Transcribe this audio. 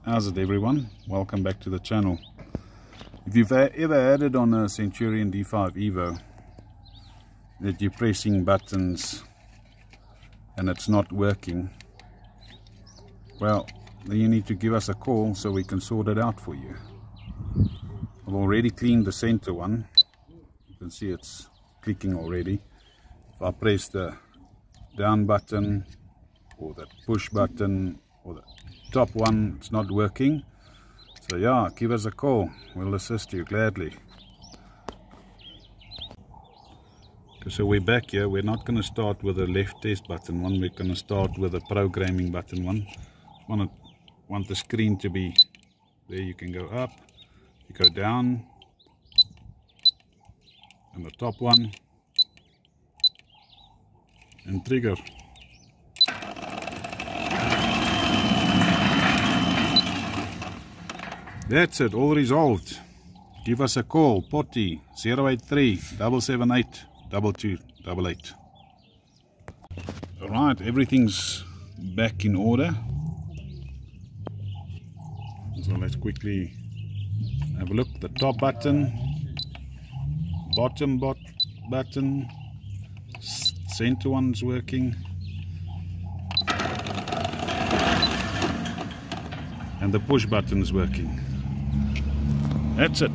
How's it, everyone? Welcome back to the channel. If you've ever had it on a Centurion D5 Evo that you're pressing buttons and it's not working, well, then you need to give us a call so we can sort it out for you. I've already cleaned the center one. You can see it's clicking already. If I press the down button or the push button or the top one, it's not working. So yeah, give us a call, we'll assist you gladly. Okay, so we're back here. We're not going to start with the left test button one, we're going to start with the programming button one. Want the screen to be there. You can go up, you go down, and the top one, and trigger. That's it, all resolved. Give us a call, Pottie 083 778 2288. Alright, everything's back in order. So let's quickly have a look. The top button, bottom button, center one's working, and the push button is working. That's it.